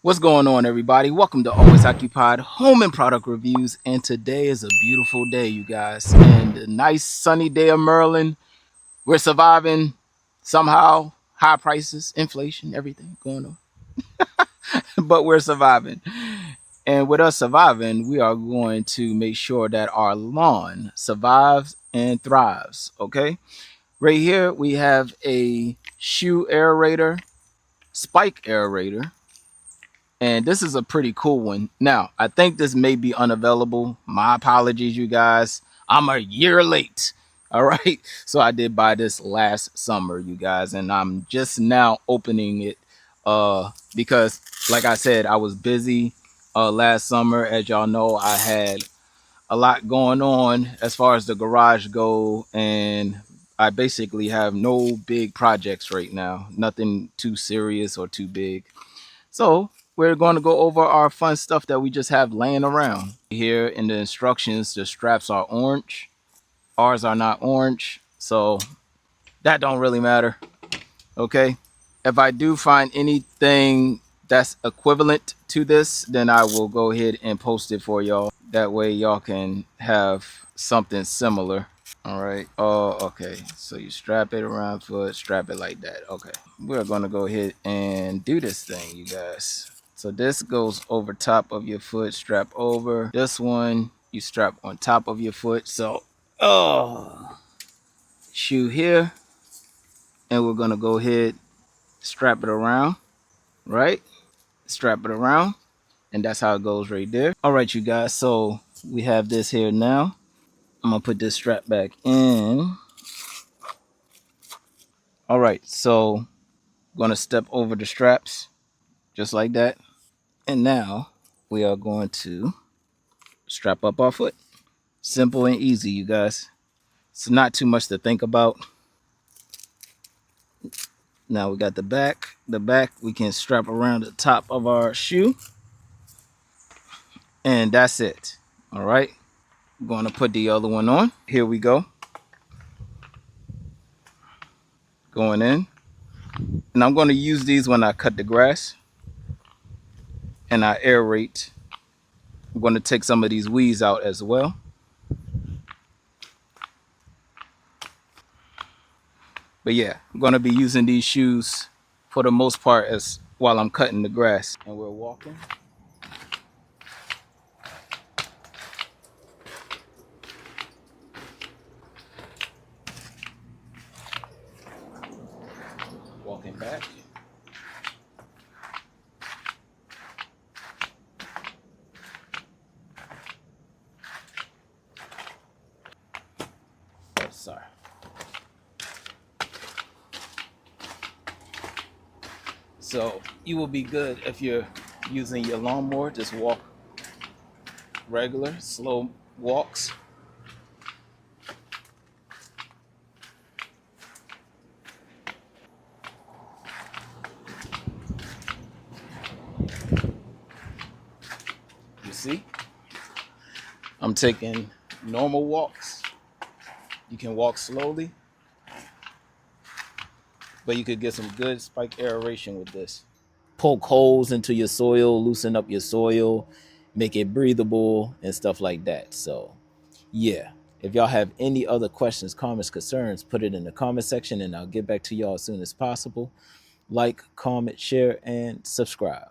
What's going on, everybody? Welcome to Always Occupied Home and Product Reviews. And today is a beautiful day, you guys. And a nice sunny day of Maryland. We're surviving somehow. High prices, inflation, everything going on. But we're surviving. And with us surviving, we are going to make sure that our lawn survives and thrives. Okay. Right here, we have a shoe aerator, spike aerator. And this is a pretty cool one. Now, I think this may be unavailable. My apologies, you guys. I'm a year late. All right. So I did buy this last summer, you guys, and I'm just now opening it because like I said, I was busy last summer. As y'all know, I had a lot going on as far as the garage go, and I basically have no big projects right now. Nothing too serious or too big. So we're going to go over our fun stuff that we just have laying around. Here in the instructions, the straps are orange. Ours are not orange, so that don't really matter. Okay. If I do find anything that's equivalent to this, then I will go ahead and post it for y'all. That way y'all can have something similar. All right. Oh, okay. So you strap it around foot, strap it like that. Okay. We're going to go ahead and do this thing, you guys. So this goes over top of your foot, strap over. This one, you strap on top of your foot. So, shoe here. And we're going to go ahead, strap it around, right? Strap it around. And that's how it goes right there. All right, you guys. So we have this here now. I'm going to put this strap back in. All right. So I'm going to step over the straps just like that. And now we are going to strap up our foot. Simple and easy, you guys. It's not too much to think about. Now we got the back. The back we can strap around the top of our shoe. And that's it. All right. I'm going to put the other one on. Here we go. Going in. And I'm going to use these when I cut the grass and I aerate. I'm going to take some of these weeds out as well. But yeah, I'm going to be using these shoes for the most part as while I'm cutting the grass. And we're walking. Walking back. Oh, sorry. So you will be good if you're using your lawnmower. Just walk regular, slow walks. You see? I'm taking normal walks. You can walk slowly, but you could get some good spike aeration with this. Poke holes into your soil, loosen up your soil, make it breathable and stuff like that. So yeah, if y'all have any other questions, comments, concerns, put it in the comment section and I'll get back to y'all as soon as possible. Like, comment, share, and subscribe.